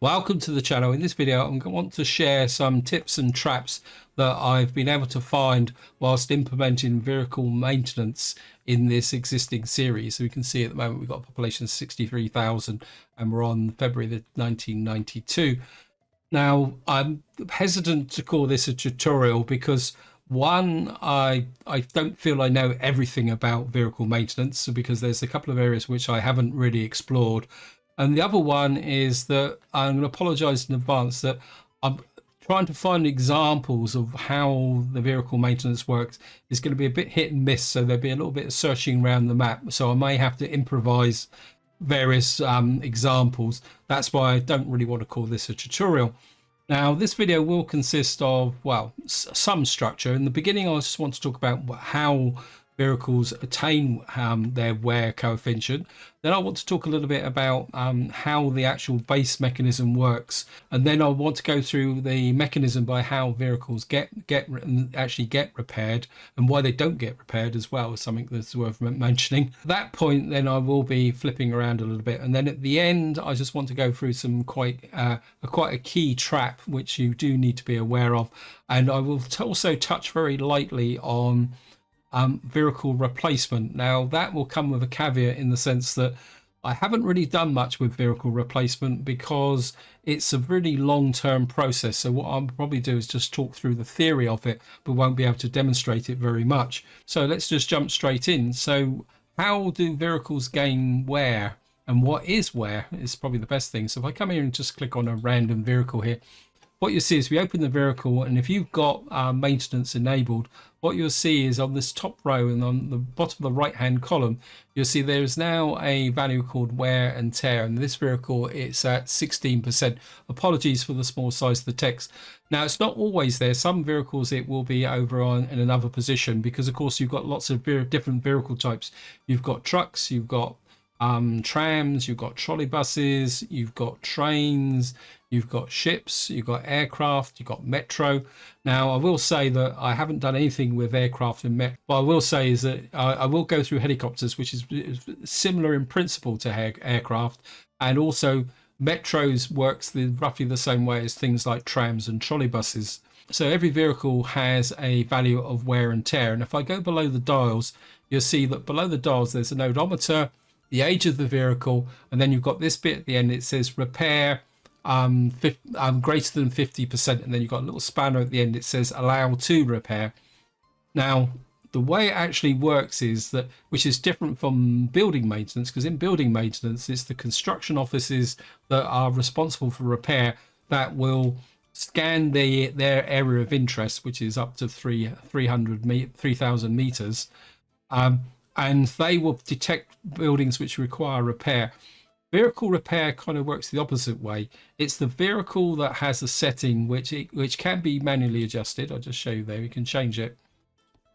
Welcome to the channel. In this video, I'm going to want to share some tips and traps that I've been able to find whilst implementing vehicle maintenance in this existing series. So we can see at the moment we've got a population of 63,000 and we're on February the 1992. Now, I'm hesitant to call this a tutorial because one, I don't feel I know everything about vehicle maintenance because there's a couple of areas which I haven't really explored. And the other one is that I'm going to apologize in advance that I'm trying to find examples of how the vehicle maintenance works is going to be a bit hit and miss. So there'll be a little bit of searching around the map. So I may have to improvise various examples. That's why I don't really want to call this a tutorial. Now, this video will consist of, well, some structure. In the beginning, I just want to talk about how vehicles attain their wear coefficient. Then I want to talk a little bit about how the actual base mechanism works, and then I want to go through the mechanism by how vehicles actually get repaired and why they don't get repaired as well, is something that's worth mentioning. At that point, then I will be flipping around a little bit, and then at the end, I just want to go through some quite a key trap which you do need to be aware of, and I will also touch very lightly on vehicle replacement. Now that will come with a caveat in the sense that I haven't really done much with vehicle replacement because it's a really long-term process. So what I'll probably do is just talk through the theory of it, but won't be able to demonstrate it very much. So let's just jump straight in. So how do vehicles gain wear, and what is wear is probably the best thing. So if I come here and just click on a random vehicle here, what you see is we open the vehicle, and if you've got maintenance enabled, what you'll see is on this top row and on the bottom of the right hand column, you'll see there is now a value called wear and tear, and this vehicle it's at 16%. Apologies for the small size of the text. Now it's not always there. Some vehicles it will be over on in another position because of course you've got lots of different vehicle types. You've got trucks, you've got trams, you've got trolley buses, you've got trains, you've got ships, you've got aircraft, you've got metro. Now, I will say that I haven't done anything with aircraft and metro. What I will say is that I will go through helicopters, which is similar in principle to aircraft, and also metros works roughly the same way as things like trams and trolley buses. So every vehicle has a value of wear and tear. And if I go below the dials, you'll see that below the dials, there's an odometer, the age of the vehicle, and then you've got this bit at the end. It says repair greater than 50%, and then you've got a little spanner at the end. It says allow to repair. Now, the way it actually works is that, which is different from building maintenance, because in building maintenance, it's the construction offices that are responsible for repair that will scan their area of interest, which is up to 3,000 meters. And they will detect buildings which require repair. Vehicle repair kind of works the opposite way. It's the vehicle that has a setting which can be manually adjusted. I'll just show you there. You can change it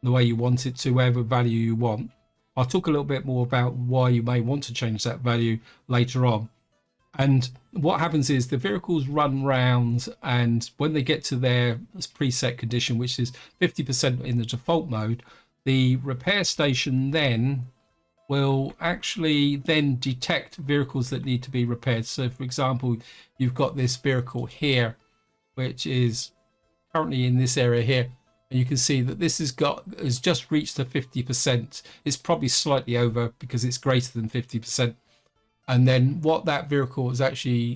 the way you want it to whatever value you want. I'll talk a little bit more about why you may want to change that value later on. And what happens is the vehicles run rounds, and when they get to their preset condition, which is 50% in the default mode, the repair station then will actually then detect vehicles that need to be repaired. So for example, you've got this vehicle here, which is currently in this area here. And you can see that this has just reached the 50%. It's probably slightly over because it's greater than 50%. And then what that vehicle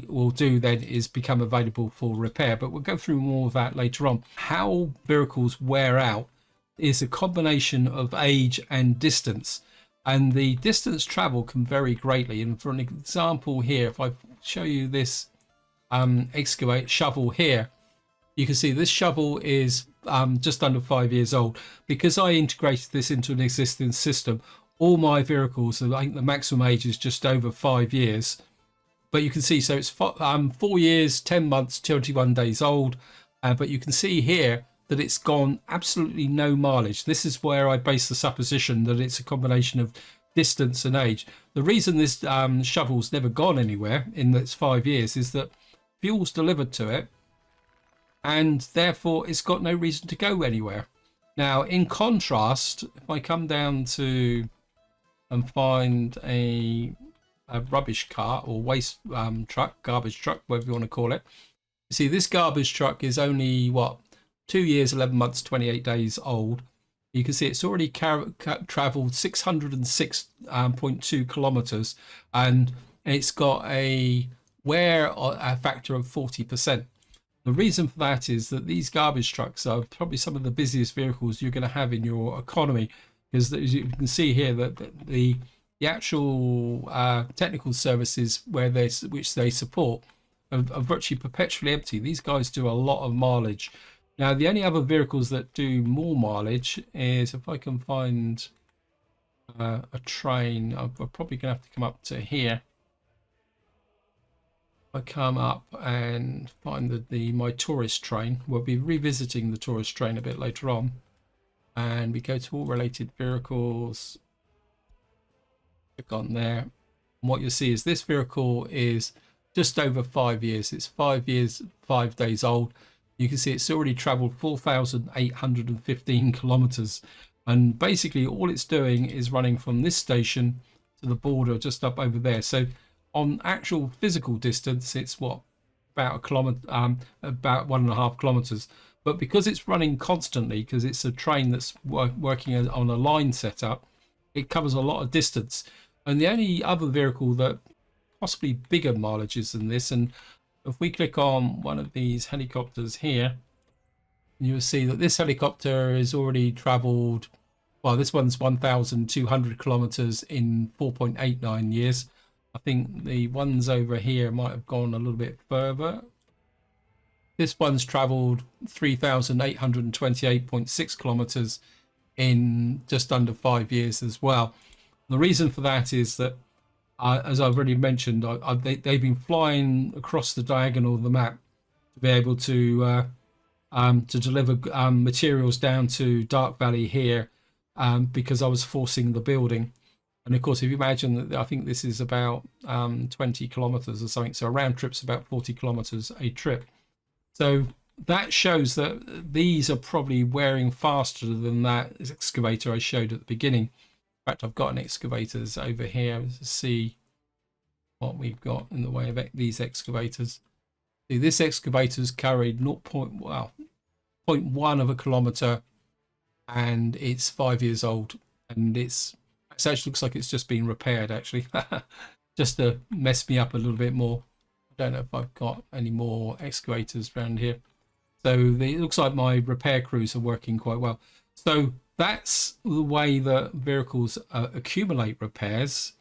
will do then is become available for repair. But we'll go through more of that later on. How vehicles wear out is a combination of age and distance, and the distance travel can vary greatly. And for an example here, if I show you this shovel here, you can see this shovel is just under 5 years old. Because I integrated this into an existing system, all my vehicles, I think the maximum age is just over 5 years. But you can see, so it's 4 years, 10 months, 21 days old. But you can see here that it's gone absolutely no mileage. This is where I base the supposition that it's a combination of distance and age. The reason this shovel's never gone anywhere in its 5 years is that fuel's delivered to it, and therefore it's got no reason to go anywhere. Now, in contrast, if I come down to and find a a rubbish cart or waste truck, garbage truck, whatever you want to call it. You see, this garbage truck is only what, 2 years, 11 months, 28 days old. You can see it's already traveled 606.2 kilometers, and it's got a wear factor of 40%. The reason for that is that these garbage trucks are probably some of the busiest vehicles you're going to have in your economy, because as you can see here that the actual technical services which they support are virtually perpetually empty. These guys do a lot of mileage. Now, the only other vehicles that do more mileage is, if I can find a train, we're probably going to have to come up to here. I come up and find my tourist train. We'll be revisiting the tourist train a bit later on. And we go to all related vehicles. Click on there. And what you'll see is this vehicle is just over 5 years. It's 5 years, 5 days old. You can see it's already traveled 4,815 kilometers. And basically all it's doing is running from this station to the border just up over there. So on actual physical distance, it's what, about a kilometer, about 1.5 kilometers. But because it's running constantly, because it's a train that's working on a line setup, it covers a lot of distance. And the only other vehicle that possibly bigger mileages than this, and if we click on one of these helicopters here, you'll see that this helicopter has already traveled, well, this one's 1,200 kilometers in 4.89 years. I think the ones over here might have gone a little bit further. This one's traveled 3,828.6 kilometers in just under 5 years as well. The reason for that is that, as I've already mentioned, they've been flying across the diagonal of the map to be able to deliver materials down to Dark Valley here, because I was forcing the building. And of course, if you imagine that, I think this is about 20 kilometers or something. So a round trip's about 40 kilometers a trip. So that shows that these are probably wearing faster than that excavator I showed at the beginning. In fact, I've got an excavator's over here to see what we've got in the way of these excavators. See, this excavator's carried 0.1 of a kilometer, and it's 5 years old, and it actually looks like it's just been repaired, actually, just to mess me up a little bit more. I don't know if I've got any more excavators around here. So it looks like my repair crews are working quite well. So that's the way that vehicles accumulate repairs.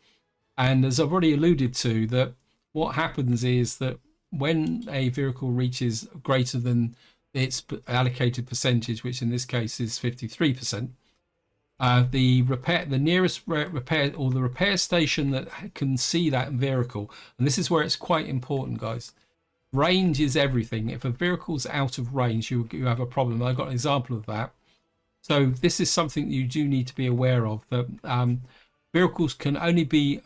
And as I've already alluded to, that what happens is that when a vehicle reaches greater than its allocated percentage, which in this case is 53%, the nearest repair, or the repair station that can see that vehicle, and this is where it's quite important, guys. Range is everything. If a vehicle's out of range, you have a problem. I've got an example of that. So this is something you do need to be aware of, that vehicles can only be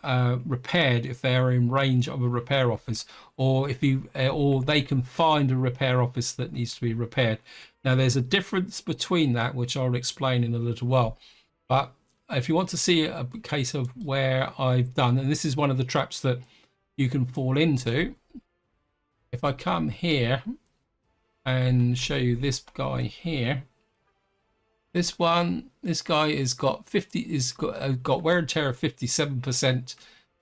repaired if they are in range of a repair office, or or they can find a repair office that needs to be repaired. Now, there's a difference between that, which I'll explain in a little while. But if you want to see a case of where I've done, and this is one of the traps that you can fall into, if I come here and show you this guy here, this guy has got got wear and tear of 57%,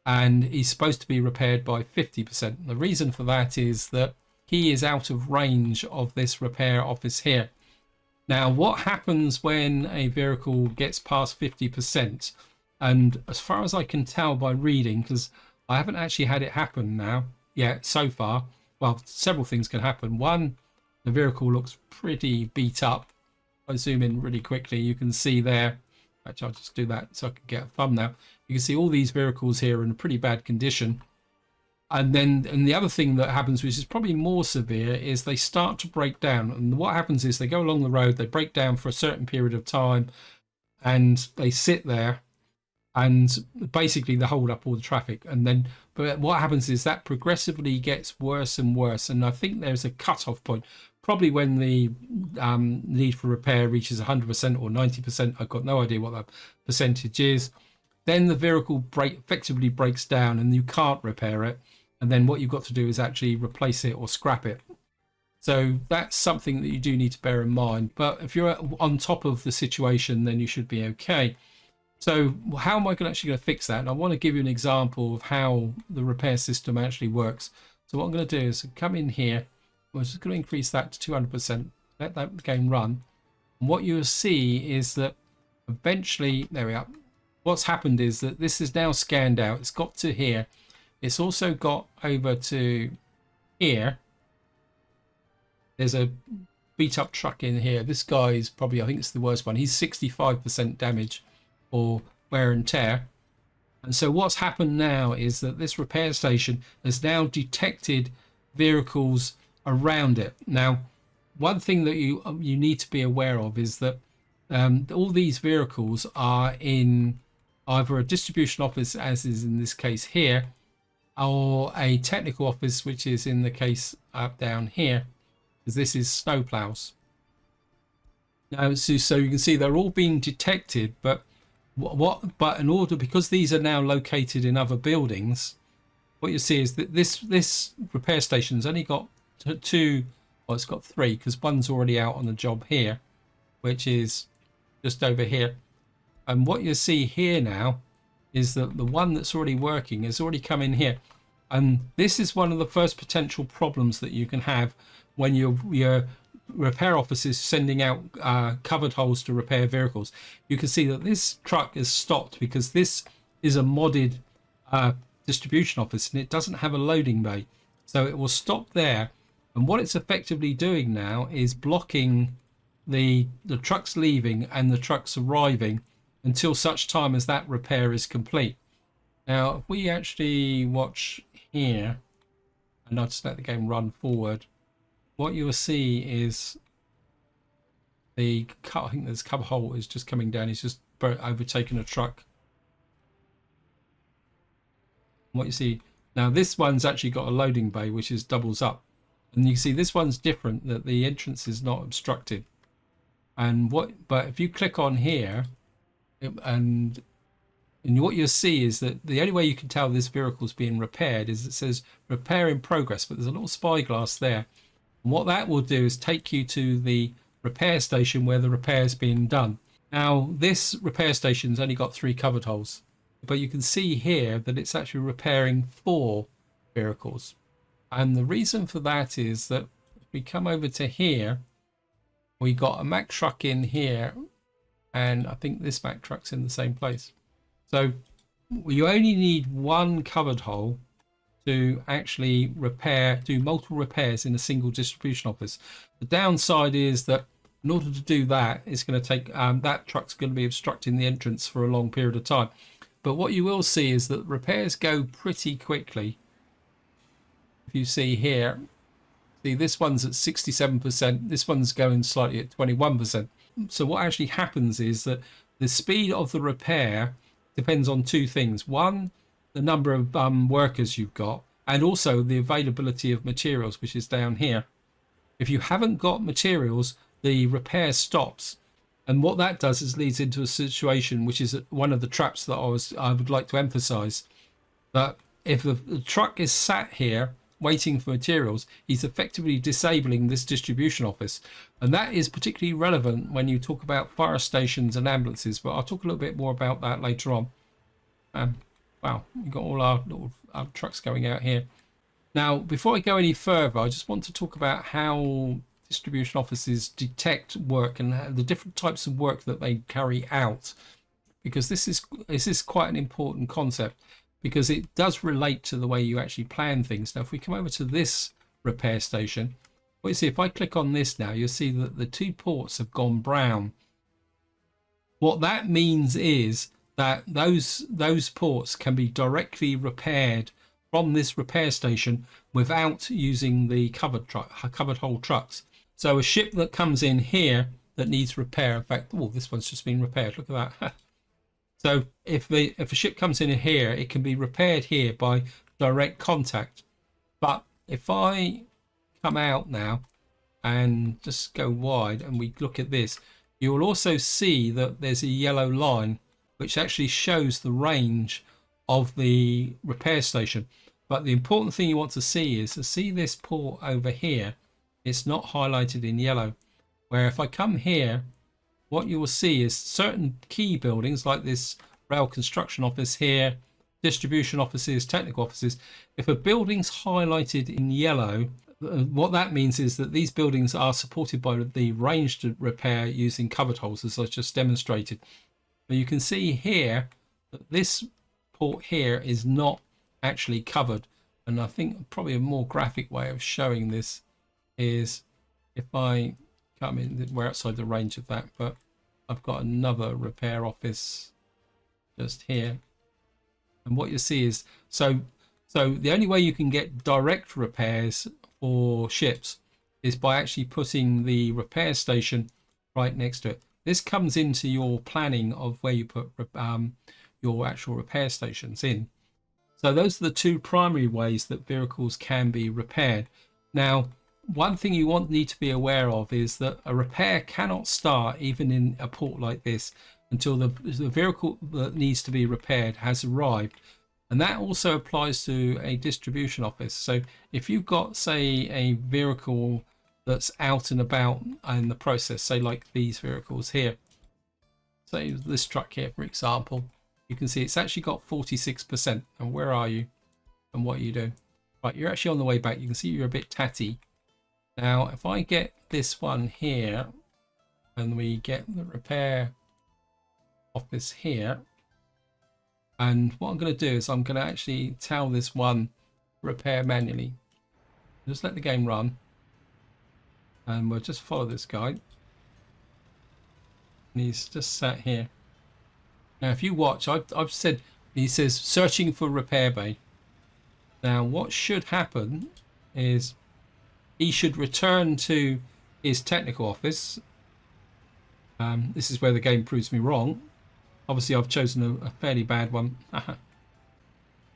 and he's supposed to be repaired by 50%. The reason for that is that he is out of range of this repair office here. Now, what happens when a vehicle gets past 50%? And as far as I can tell by reading, because I haven't actually had it happen now yet so far, well, several things can happen. One, the vehicle looks pretty beat up. If I zoom in really quickly, you can see there. Actually, I'll just do that so I can get a thumbnail. You can see all these vehicles here in a pretty bad condition. And the other thing that happens, which is probably more severe, is they start to break down. And what happens is they go along the road, they break down for a certain period of time, and they sit there, and basically they hold up all the traffic. But what happens is that progressively gets worse and worse. And I think there's a cut-off point, probably when the need for repair reaches 100% or 90%. I've got no idea what that percentage is. then the vehicle effectively breaks down and you can't repair it. And then what you've got to do is actually replace it or scrap it. So that's something that you do need to bear in mind. But if you're on top of the situation, then you should be okay. So how am I actually going to fix that? And I want to give you an example of how the repair system actually works. So what I'm going to do is come in here. I'm just going to increase that to 200%. Let that game run. And what you'll see is that eventually, there we are. What's happened is that this is now scanned out. It's got to here. It's also got over to here. There's a beat up truck in here. This guy is probably, I think it's the worst one. He's 65% damage or wear and tear. And so what's happened now is that this repair station has now detected vehicles around it. Now, one thing that you need to be aware of is that all these vehicles are in either a distribution office, as is in this case here, or a technical office, which is in the case up down here, because this is snowplows. Now, so you can see they're all being detected, but in order, because these are now located in other buildings, what you see is that this repair station's only got two, well, it's got three, because one's already out on the job here, which is just over here. And what you see here now is that the one that's already working has already come in here. And this is one of the first potential problems that you can have when your repair office is sending out covered holes to repair vehicles. You can see that this truck is stopped because this is a modded distribution office and it doesn't have a loading bay. So it will stop there. And what it's effectively doing now is blocking the trucks leaving and the trucks arriving until such time as that repair is complete. Now, if we actually watch here, and I'll just let the game run forward, what you will see is I think this cover hole is just coming down. He's just overtaken a truck. What you see now, this one's actually got a loading bay which is doubles up, and you see this one's different, that the entrance is not obstructed. But if you click on here, and what you'll see is that the only way you can tell this vehicle is being repaired is it says repair in progress, but there's a little spyglass there. And what that will do is take you to the repair station where the repair is being done. Now, this repair station's only got 3 covered holes, but you can see here that it's actually repairing 4 vehicles. And the reason for that is that if we come over to here, we got a Mack truck in here, and I think this Mack truck's in the same place. So you only need 1 covered hole to actually do multiple repairs in a single distribution office. The downside is that in order to do that, it's going to take that truck's going to be obstructing the entrance for a long period of time. But what you will see is that repairs go pretty quickly. If you see here, see this one's at 67%, this one's going slightly at 21%. So what actually happens is that the speed of the repair depends on 2 things. One, the number of workers you've got, and also the availability of materials, which is down here. If you haven't got materials, the repair stops. And what that does is leads into a situation which is one of the traps that I would like to emphasize. That if the truck is sat here waiting for materials, he's effectively disabling this distribution office. And that is particularly relevant when you talk about fire stations and ambulances, but I'll talk a little bit more about that later on. Wow, we've got all our little trucks going out here. Now, before I go any further, I just want to talk about how distribution offices detect work and the different types of work that they carry out, because this is quite an important concept, because it does relate to the way you actually plan things. Now, if we come over to this repair station, what you see, if I click on this now, you'll see that the 2 ports have gone brown. What that means is that those ports can be directly repaired from this repair station without using the covered hole trucks. So a ship that comes in here that needs repair, in fact, oh, this one's just been repaired, look at that. So if a ship comes in here, it can be repaired here by direct contact. But if I come out now and just go wide and we look at this, you will also see that there's a yellow line, which actually shows the range of the repair station. But the important thing you want to see is to see this port over here. It's not highlighted in yellow, where if I come here, what you will see is certain key buildings like this rail construction office here, distribution offices, technical offices. If a building's highlighted in yellow, what that means is that these buildings are supported by the ranged repair using covered holes, as I just demonstrated. But you can see here that this port here is not actually covered. And I think probably a more graphic way of showing this is if I come in, we're outside the range of that, but I've got another repair office just here. And what you see is, so the only way you can get direct repairs for ships is by actually putting the repair station right next to it. This comes into your planning of where you put your actual repair stations in. So those are the two primary ways that vehicles can be repaired. Now, one thing you need to be aware of is that a repair cannot start even in a port like this until the vehicle that needs to be repaired has arrived. And that also applies to a distribution office. So if you've got, say, a vehicle that's out and about in the process, say like these vehicles here, say this truck here, for example, you can see it's actually got 46%. And where are you? And what are you doing? Right, you're actually on the way back. You can see you're a bit tatty. Now, if I get this one here, and we get the repair office here, and what I'm going to do is I'm going to actually tell this one repair manually. Just let the game run, and we'll just follow this guy. And he's just sat here. Now, if you watch, I've said, he says searching for repair bay. Now, what should happen is he should return to his technical office. This is where the game proves me wrong. Obviously, I've chosen a fairly bad one.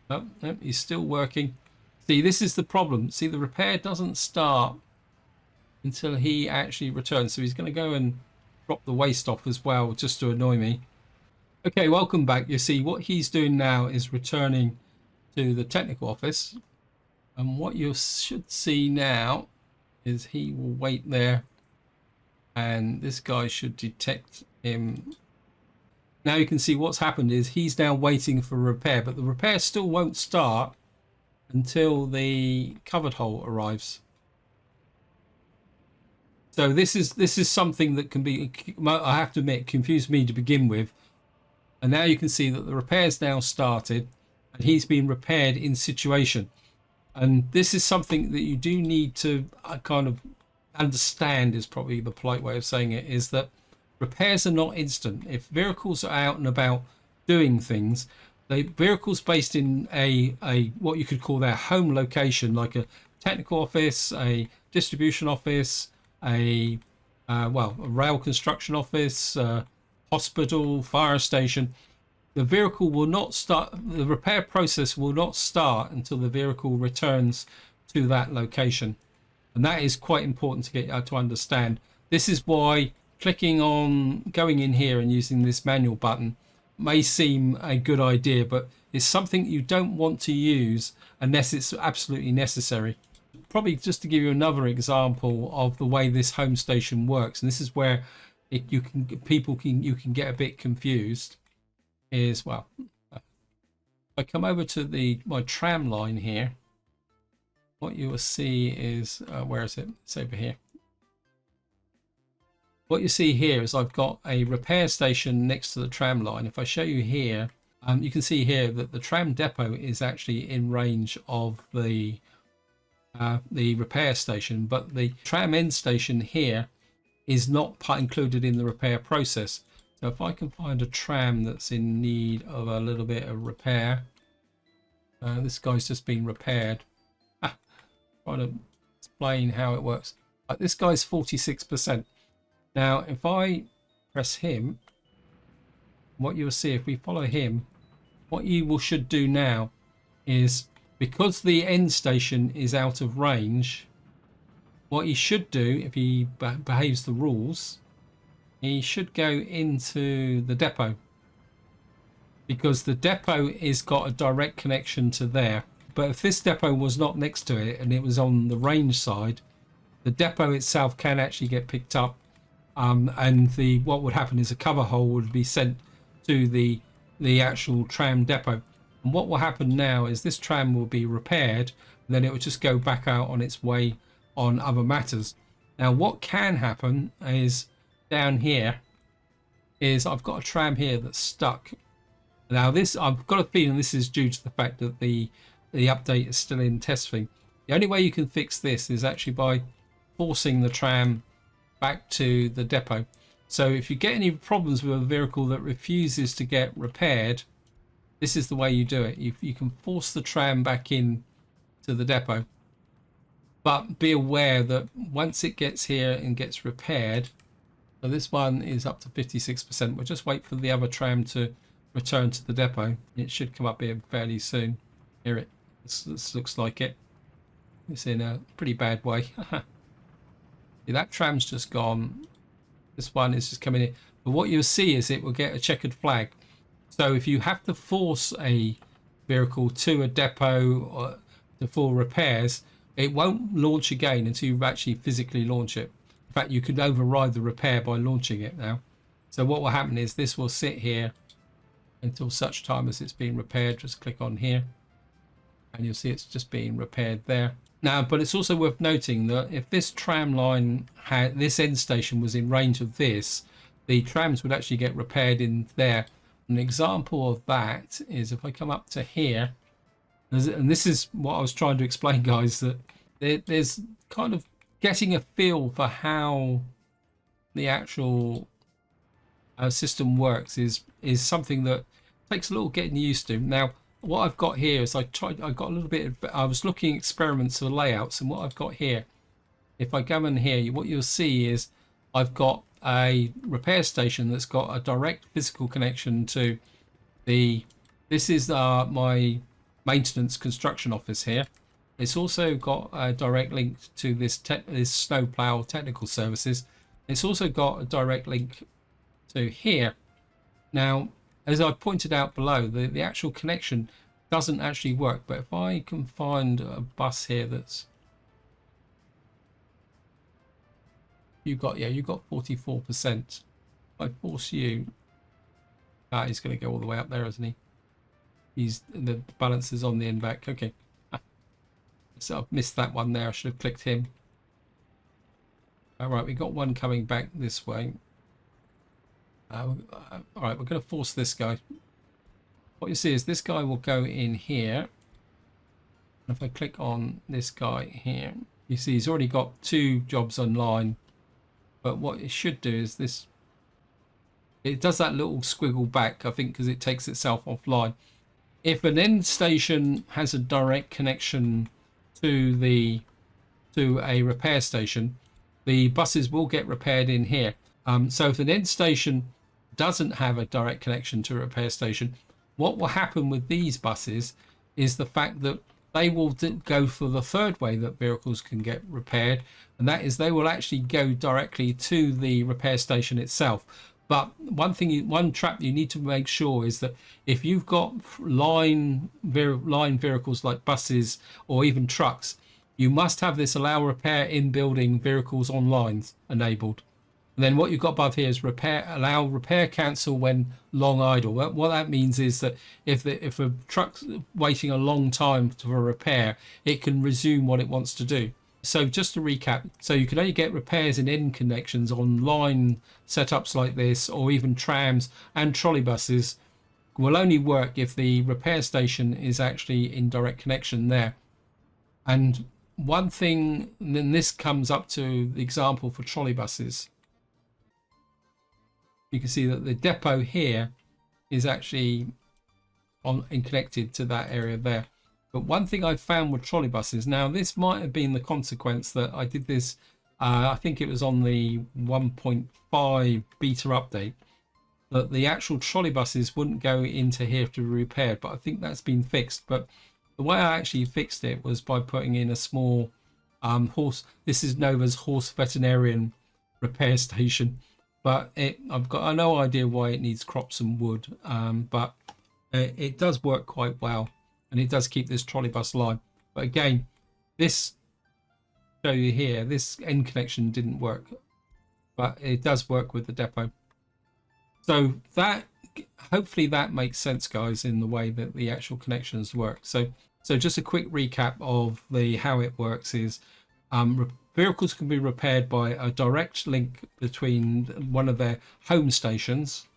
Oh, no, he's still working. See, this is the problem. See, the repair doesn't start until he actually returns. So he's going to go and drop the waste off as well, just to annoy me. Okay, welcome back. You see, what he's doing now is returning to the technical office. And what you should see now is he will wait there. And this guy should detect him. Now you can see what's happened is he's now waiting for repair, but the repair still won't start until the covered hole arrives. So this is something that can be, I have to admit, confused me to begin with. And now you can see that the repair's now started and he's been repaired in situation. And this is something that you do need to kind of understand, is probably the polite way of saying it, is that repairs are not instant. If vehicles are out and about doing things, vehicles based in a what you could call their home location, like a technical office, a distribution office, a rail construction office, hospital, fire station, the vehicle will not start, the repair process will not start until the vehicle returns to that location. And that is quite important to get to understand. This is why clicking on going in here and using this manual button may seem a good idea, but it's something you don't want to use unless it's absolutely necessary. Probably just to give you another example of the way this home station works, and this is where you can get a bit confused, is, well, I come over to my tram line here. What you will see is, where is it? It's over here. What you see here is I've got a repair station next to the tram line. If I show you here, you can see here that the tram depot is actually in range of the repair station, but the tram end station here is not included in the repair process. So if I can find a tram that's in need of a little bit of repair, this guy's just been repaired. Trying to explain how it works. This guy's 46%. Now, if I press him, what you'll see, if we follow him, what you should do now is, because the end station is out of range, what he should do, if he behaves the rules, he should go into the depot. because the depot is got a direct connection to there. But if this depot was not next to it and it was on the range side, the depot itself can actually get picked up, and the what would happen is a cover hole would be sent to the actual tram depot. And what will happen now is this tram will be repaired, and then it will just go back out on its way on other matters. Now what can happen is down here is I've got a tram here that's stuck. Now this, I've got a feeling this is due to the fact that the update is still in testing. The only way you can fix this is actually by forcing the tram back to the depot. So if you get any problems with a vehicle that refuses to get repaired, this is the way you do it. You can force the tram back in to the depot, but be aware that once it gets here and gets repaired, so this one is up to 56%. We'll just wait for the other tram to return to the depot. It should come up here fairly soon. Here this looks like it. It's in a pretty bad way. See, that tram's just gone. This one is just coming in. But what you'll see is it will get a checkered flag. So if you have to force a vehicle to a depot or to full repairs, it won't launch again until you actually physically launch it. In fact, you could override the repair by launching it now. So what will happen is this will sit here until such time as it's being repaired. Just click on here and you'll see it's just being repaired there. Now, but it's also worth noting that if this tram line had, this end station was in range of this, the trams would actually get repaired in there. An example of that is if I come up to here, and this is what I was trying to explain, guys, that there's kind of getting a feel for how the actual system works is something that takes a little getting used to. Now, what I've got here is I got a little bit of, I was looking at experiments of layouts, and what I've got here, if I go in here, what you'll see is I've got a repair station that's got a direct physical connection to this is my maintenance construction office here. It's also got a direct link to this snowplow technical services. It's also got a direct link to here. Now, as I pointed out below, the actual connection doesn't actually work. But if I can find a bus here that's you've got 44%. If I force you, he's going to go all the way up there, isn't he? The balance is on the end back. Okay, so I've missed that one there. I should have clicked him. All right, we got one coming back this way. All right, we're going to force this guy. What you see is this guy will go in here. And if I click on this guy here, you see he's already got 2 jobs online. But what it should do is this. It does that little squiggle back, I think, because it takes itself offline. If an end station has a direct connection to a repair station, the buses will get repaired in here. So if an end station doesn't have a direct connection to a repair station, what will happen with these buses is the fact that they will go for the third way that vehicles can get repaired, and that is they will actually go directly to the repair station itself. But one trap you need to make sure is that if you've got line vehicles like buses or even trucks, you must have this allow repair in building vehicles online enabled. And then what you've got above here is allow repair cancel when long idle. What that means is that if a truck's waiting a long time for a repair, it can resume what it wants to do. So just to recap, so you can only get repairs in end connections on line setups like this, or even trams and trolley buses will only work if the repair station is actually in direct connection there. And one thing, and then this comes up to the example for trolley buses. You can see that the depot here is actually connected to that area there. But one thing I found with trolley buses, now this might have been the consequence that I did this, I think it was on the 1.5 beta update, that the actual trolley buses wouldn't go into here to be repaired, but I think that's been fixed. But the way I actually fixed it was by putting in a small this is Nova's horse veterinarian repair station. But I've got no idea why it needs crops and wood, but It does work quite well, and it does keep this trolley bus line. But again, this show you here, this end connection didn't work, but it does work with the depot. So that, hopefully that makes sense, guys, in the way that the actual connections work. So just a quick recap of how it works is vehicles can be repaired by a direct link between one of their home stations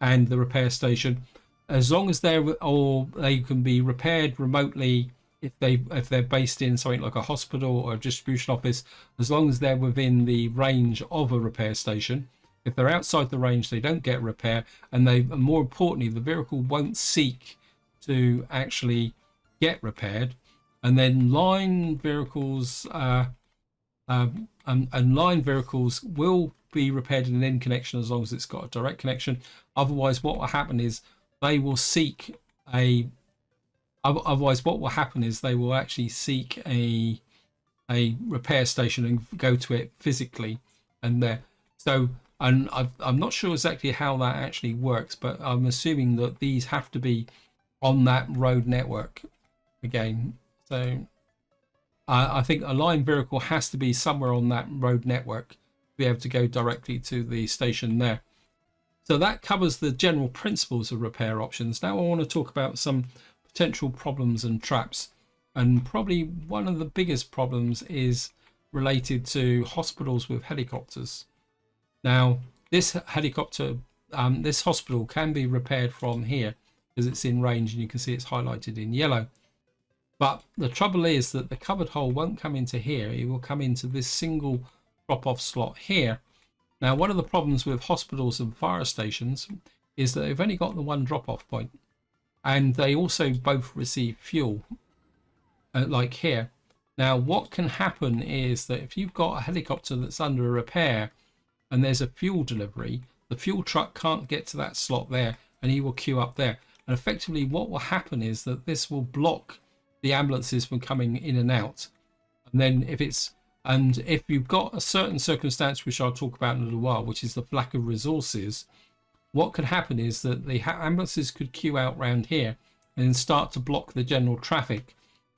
and the repair station, as long as they can be repaired remotely if they're based in something like a hospital or a distribution office, as long as they're within the range of a repair station. If they're outside the range, they don't get repair, and more importantly, the vehicle won't seek to actually get repaired. And then line vehicles and line vehicles will be repaired in an end connection as long as it's got a direct connection. Otherwise, what will happen is they will seek a actually seek a repair station and go to it physically. And I'm not sure exactly how that actually works, but I'm assuming that these have to be on that road network again. So I think a line vehicle has to be somewhere on that road network to be able to go directly to the station there. So that covers the general principles of repair options. Now I want to talk about some potential problems and traps. And probably one of the biggest problems is related to hospitals with helicopters. Now, this hospital can be repaired from here because it's in range, and you can see it's highlighted in yellow. But the trouble is that the covered hole won't come into here. It will come into this single drop-off slot here. Now, one of the problems with hospitals and fire stations is that they've only got the one drop-off point, and they also both receive fuel, like here. Now, what can happen is that if you've got a helicopter that's under a repair and there's a fuel delivery, the fuel truck can't get to that slot there, and he will queue up there. And effectively, what will happen is that this will block the ambulances from coming in and out. And then if you've got a certain circumstance, which I'll talk about in a little while, which is the lack of resources, what could happen is that the ambulances could queue out around here and start to block the general traffic.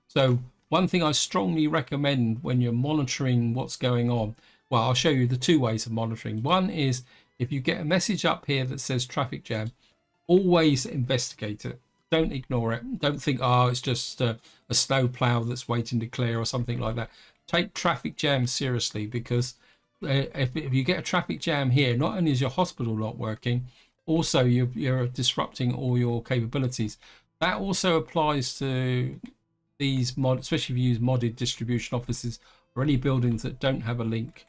So one thing I strongly recommend when you're monitoring what's going on, well, I'll show you the two ways of monitoring. One is if you get a message up here that says traffic jam, always investigate it. Don't ignore it. Don't think, oh, it's just a snow plow that's waiting to clear or something like that. Take traffic jam seriously, because if you get a traffic jam here, not only is your hospital not working, also you're disrupting all your capabilities. That also applies to these especially if you use modded distribution offices or any buildings that don't have a link.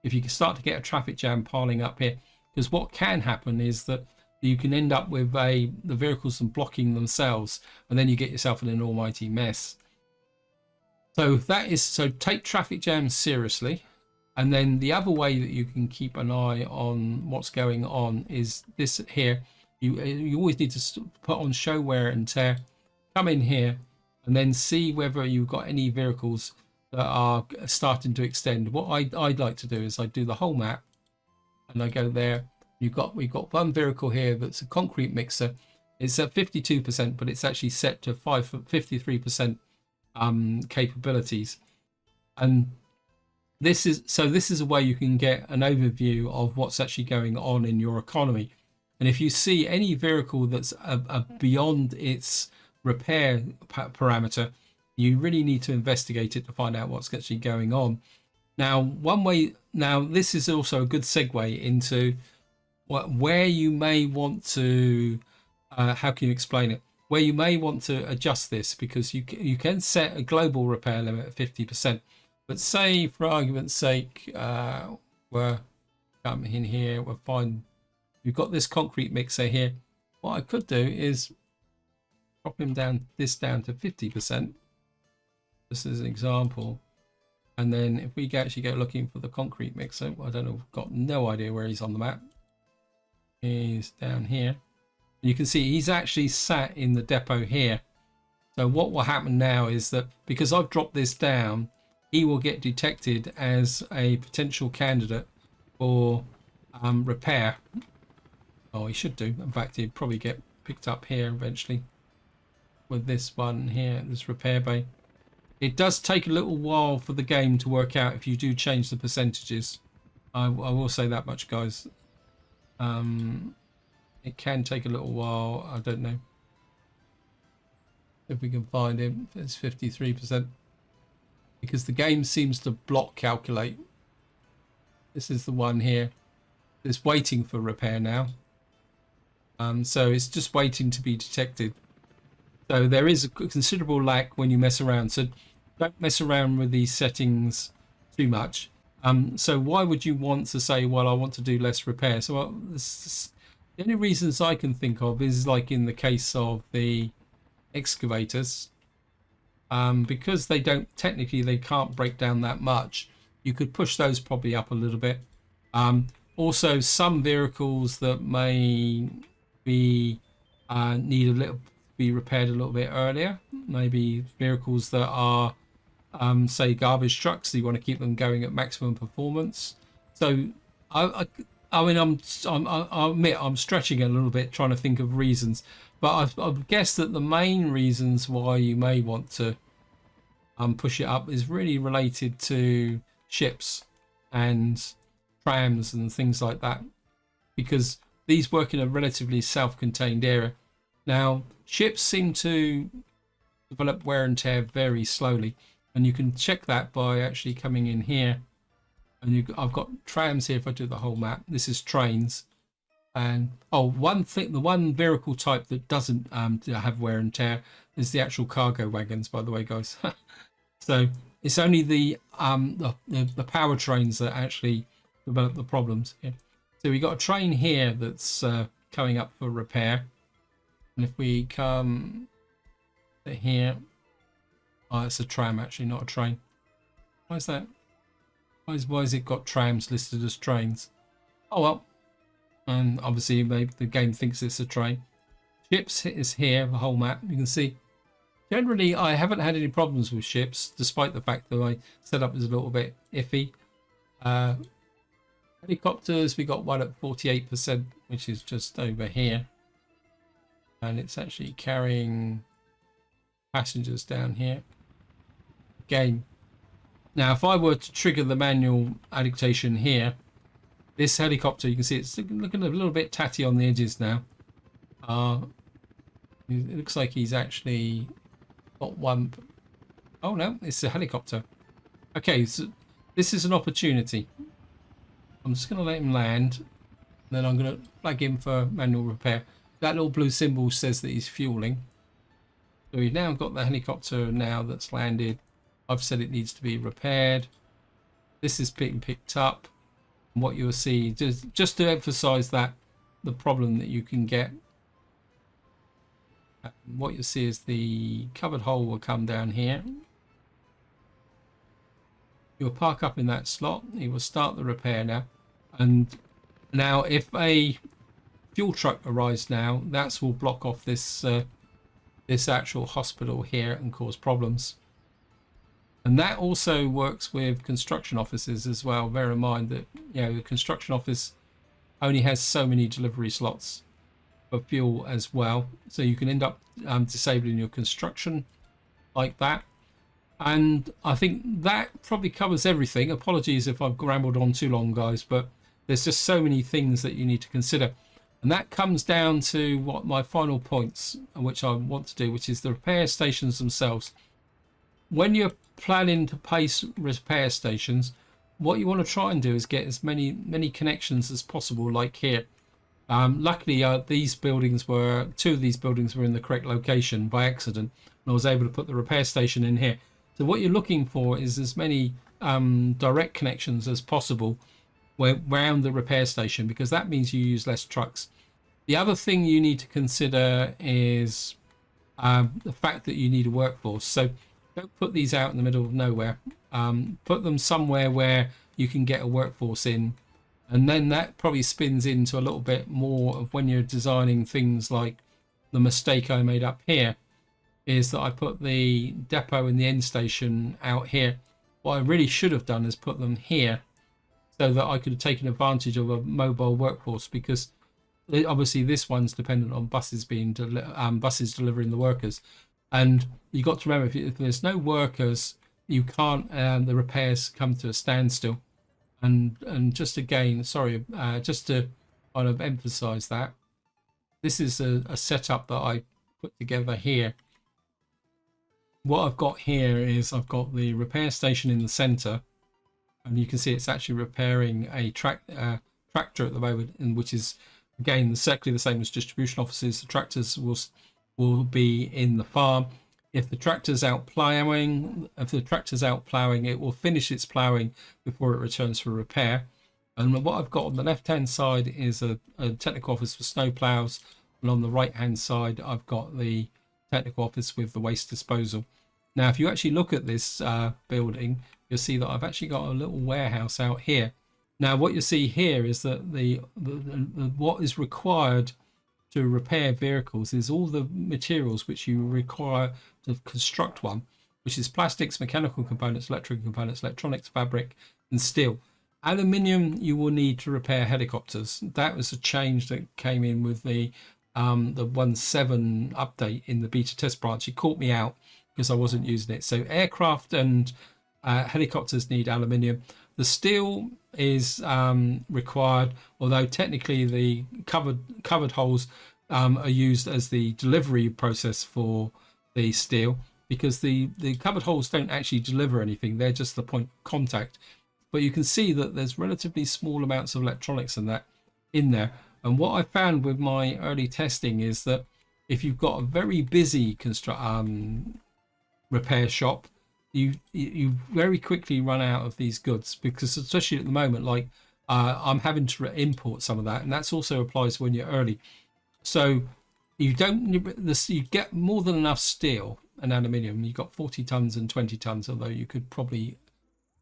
If you can start to get a traffic jam piling up here, because what can happen is that you can end up with the vehicles blocking themselves, and then you get yourself in an almighty mess. So take traffic jams seriously. And then the other way that you can keep an eye on what's going on is this here. You always need to put on show wear and tear, come in here, and then see whether you've got any vehicles that are starting to extend. What I'd like to do is I do the whole map, and I go there. We've got one vehicle here that's a concrete mixer. It's at 52%, but it's actually set to 53% capabilities. And this is a way you can get an overview of what's actually going on in your economy. And if you see any vehicle that's beyond its repair parameter, you really need to investigate it to find out what's actually going on. Now, this is also a good segue into where you may want to, how can you explain it? Where you may want to adjust this, because you can set a global repair limit at 50%. But say, for argument's sake, we're come in here, we'll find we've got this concrete mixer here. What I could do is drop down to 50%, just as an example. And then if we actually go looking for the concrete mixer, I don't know, got no idea where he's on the map. He's down here. You can see he's actually sat in the depot here. So what will happen now is that because I've dropped this down, he will get detected as a potential candidate for repair. Oh, he should do. In fact, he'd probably get picked up here eventually with this one here, this repair bay. It does take a little while for the game to work out if you do change the percentages. I will say that much, guys. It can take a little while. I don't know if we can find him. It's 53%, because the game seems to block calculate. This is the one here. It's waiting for repair now. So it's just waiting to be detected. So there is a considerable lag when you mess around. So don't mess around with these settings too much. So why would you want to say, well, I want to do less repair? So well, the only reasons I can think of is like in the case of the excavators, because they don't technically, they can't break down that much. You could push those probably up a little bit. Also, some vehicles that may be need a little be repaired a little bit earlier. Maybe vehicles that are say garbage trucks, so you want to keep them going at maximum performance. So I mean, I'll admit I'm stretching it a little bit trying to think of reasons, but I've guessed that the main reasons why you may want to push it up is really related to ships and trams and things like that, because these work in a relatively self-contained area. Now, ships seem to develop wear and tear very slowly, and you can check that by actually coming in here. And I've got trams here. If I do the whole map, this is trains. And one thing, the one vehicle type that doesn't have wear and tear is the actual cargo wagons, by the way, guys. So it's only the power trains that actually develop the problems here. So we got a train here that's coming up for repair. And if we come to here, it's a tram actually, not a train. Why is that? Why is it got trams listed as trains? Oh well. And obviously maybe the game thinks it's a train. Ships is here, the whole map. You can see. Generally, I haven't had any problems with ships, despite the fact that my setup is a little bit iffy. Helicopters, we got one at 48%, which is just over here. And it's actually carrying passengers down here. Again, now if I were to trigger the manual adaptation here, this helicopter, you can see it's looking a little bit tatty on the edges now. It looks like he's actually got one. Oh no, it's a helicopter. Okay, so this is an opportunity. I'm just going to let him land, and then I'm going to flag him for manual repair. That little blue symbol says that he's fueling. So we've now got the helicopter now that's landed. I've said it needs to be repaired. This is being picked up. And what you'll see, just to emphasize that, the problem that you can get, what you'll see is the covered hole will come down here. You'll park up in that slot. He will start the repair now. And now if a fuel truck arrives now, that will block off this this actual hospital here and cause problems. And that also works with construction offices as well. Bear in mind that, you know, the construction office only has so many delivery slots for fuel as well. So you can end up disabling your construction like that. And I think that probably covers everything. Apologies if I've rambled on too long, guys, but there's just so many things that you need to consider. And that comes down to what my final points, which I want to do, which is the repair stations themselves. When you're planning to place repair stations, what you want to try and do is get as many connections as possible, like here. Luckily, these buildings were, two of these buildings were in the correct location by accident, and I was able to put the repair station in here. So what you're looking for is as many direct connections as possible around the repair station, because that means you use less trucks. The other thing you need to consider is the fact that you need a workforce. So don't put these out in the middle of nowhere. Put them somewhere where you can get a workforce in, and then that probably spins into a little bit more of when you're designing things. Like the mistake I made up here is that I put the depot and the end station out here. What I really should have done is put them here, so that I could have taken advantage of a mobile workforce, because obviously this one's dependent on buses being buses delivering the workers, and you got to remember if there's no workers, you can't the repairs come to a standstill. And just again, sorry, just to kind of emphasize that this is a setup that I put together here. What I've got here is I've got the repair station in the center, and you can see it's actually repairing a tractor at the moment, and which is again exactly the same as distribution offices. The tractors will be in the farm. If the tractor's out plowing, it will finish its plowing before it returns for repair. And what I've got on the left-hand side is a technical office for snow plows, and on the right-hand side I've got the technical office with the waste disposal. Now, if you actually look at this building, you'll see that I've actually got a little warehouse out here. Now, what you see here is that what is required to repair vehicles is all the materials which you require to construct one, which is plastics, mechanical components, electrical components, electronics, fabric, and steel. Aluminium you will need to repair helicopters. That was a change that came in with the 1.7 update in the beta test branch. It caught me out because I wasn't using it. So aircraft and helicopters need aluminium. The steel is required, although technically the covered holes are used as the delivery process for the steel, because the covered holes don't actually deliver anything. They're just the point of contact. But you can see that there's relatively small amounts of electronics and that in there. And what I found with my early testing is that if you've got a very busy repair shop, you very quickly run out of these goods, because especially at the moment, like I'm having to import some of that, and that's also applies when you're early. So you get more than enough steel and aluminium. You've got 40 tons and 20 tons, although you could probably.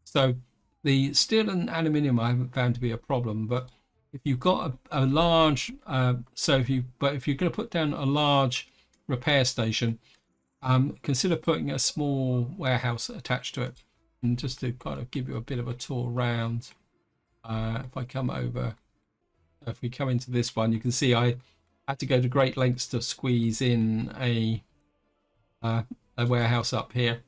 So the steel and aluminium I haven't found to be a problem, but if you've got a large, if you're going to put down a large repair station, consider putting a small warehouse attached to it. And just to kind of give you a bit of a tour around, if we come into this one, you can see I had to go to great lengths to squeeze in a warehouse up here,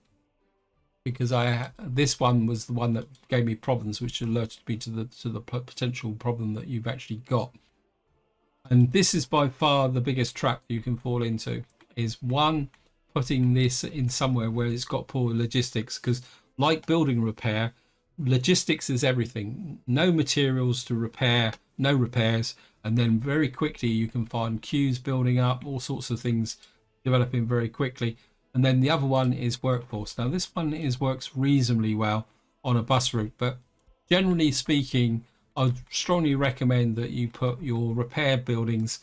because this one was the one that gave me problems, which alerted me to the potential problem that you've actually got. And this is by far the biggest trap you can fall into, is one, putting this in somewhere where it's got poor logistics, because like building repair, logistics is everything. No materials to repair, no repairs, and then very quickly you can find queues building up, all sorts of things developing very quickly. And then the other one is workforce. Now this one works reasonably well on a bus route, but generally speaking, I strongly recommend that you put your repair buildings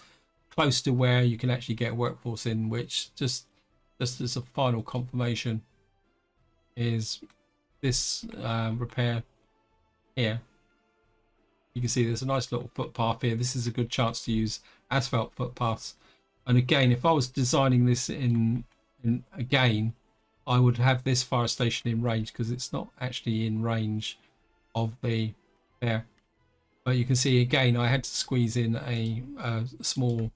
close to where you can actually get workforce in, which just as a final confirmation is this repair here. You can see there's a nice little footpath here. This is a good chance to use asphalt footpaths. And again, if I was designing this in again, I would have this fire station in range, because it's not actually in range of the there. But you can see again, I had to squeeze in a small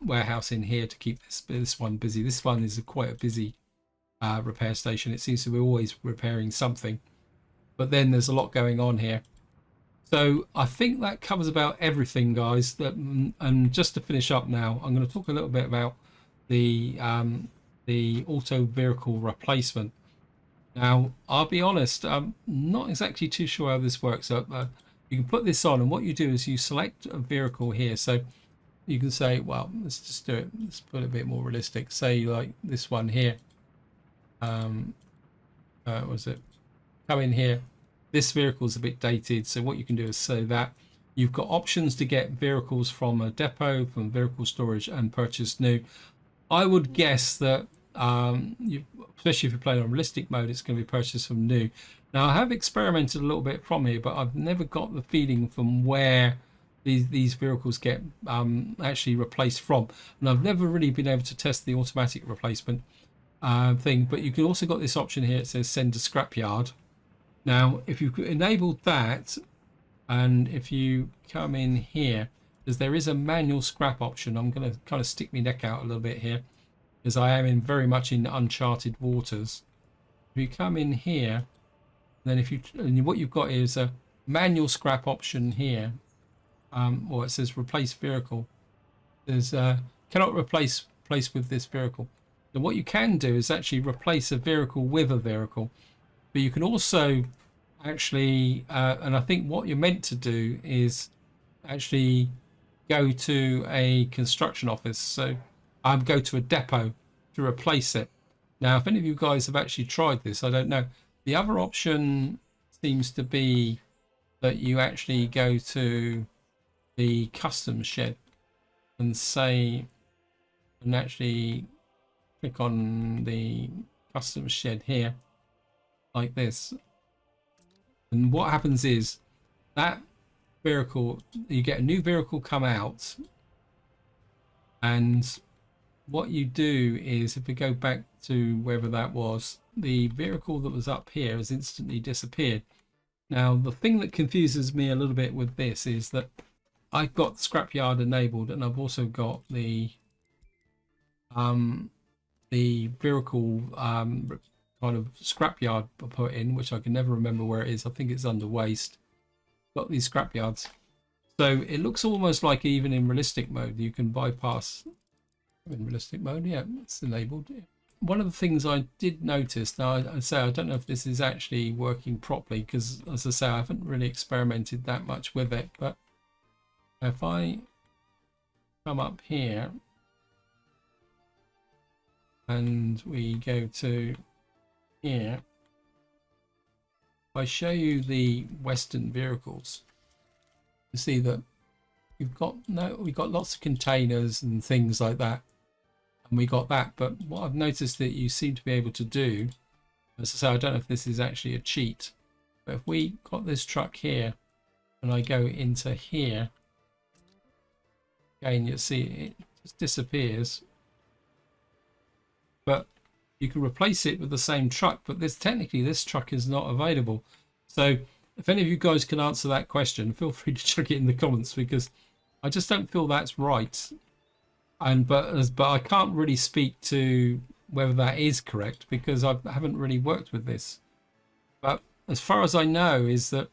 warehouse in here to keep this one busy. This one is quite a busy repair station. It seems to be always repairing something, but then there's a lot going on here. So I think that covers about everything, guys. And just to finish up now, I'm going to talk a little bit about the auto vehicle replacement. Now, I'll be honest, I'm not exactly too sure how this works. You can put this on, and what you do is you select a vehicle here. So you can say, well, let's just do it. Let's put it a bit more realistic. Say like this one here. Was it? Come in here. This vehicle is a bit dated. So what you can do is say that you've got options to get vehicles from a depot, from vehicle storage, and purchase new. I would guess that, especially if you're playing on realistic mode, it's going to be purchased from new. Now, I have experimented a little bit from here, but I've never got the feeling from where these vehicles get actually replaced from. And I've never really been able to test the automatic replacement thing. But you can also got this option here. It says send to scrapyard. Now, if you've enabled that, and if you come in here, because there is a manual scrap option. I'm going to kind of stick my neck out a little bit here because I am in very much in uncharted waters. If you come in here, then and what you've got is a manual scrap option here. Or it says replace vehicle. There's cannot replace with this vehicle. And what you can do is actually replace a vehicle with a vehicle, but you can also actually, and I think what you're meant to do is actually go to a construction office. So go to a depot to replace it. Now, if any of you guys have actually tried this, I don't know. The other option seems to be that you actually go to the custom shed and actually click on the custom shed here like this. And what happens is that vehicle, you get a new vehicle come out, and what you do is, if we go back to wherever that was, the vehicle that was up here has instantly disappeared. Now, the thing that confuses me a little bit with this is that I've got scrapyard enabled, and I've also got the vehicle kind of scrapyard put in, which I can never remember where it is. I think it's under waste. Got these scrapyards, so it looks almost like even in realistic mode you can bypass. In realistic mode, yeah, it's enabled. One of the things I did notice, now I say I don't know if this is actually working properly, because as I say, I haven't really experimented that much with it, but if I come up here and we go to here, if I show you the Western vehicles, you see that we've got lots of containers and things like that, and we got that. But what I've noticed that you seem to be able to do, as I say, I don't know if this is actually a cheat, but if we got this truck here and I go into here, again, you see it just disappears. But you can replace it with the same truck, but technically this truck is not available. So if any of you guys can answer that question, feel free to chuck it in the comments, because I just don't feel that's right. But I can't really speak to whether that is correct, because I haven't really worked with this. But as far as I know, is the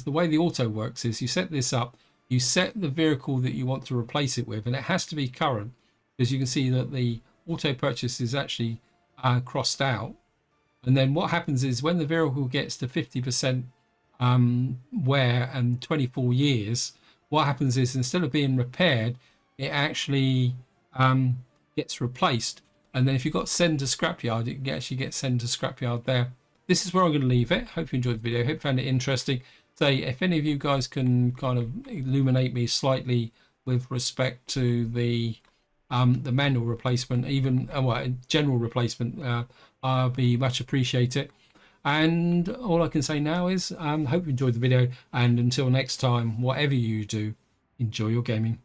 way the auto works is you set this up, you set the vehicle that you want to replace it with, and it has to be current, because you can see that the auto purchase is actually crossed out. And then what happens is when the vehicle gets to 50% wear and 24 years, what happens is instead of being repaired, it actually gets replaced. And then if you've got send to scrapyard, it can actually get sent to scrapyard there. This is where I'm going to leave it. Hope you enjoyed the video. Hope you found it interesting. So if any of you guys can kind of illuminate me slightly with respect to the manual replacement, even general replacement, I'll be much appreciated. And all I can say now is hope you enjoyed the video, and until next time, whatever you do, enjoy your gaming.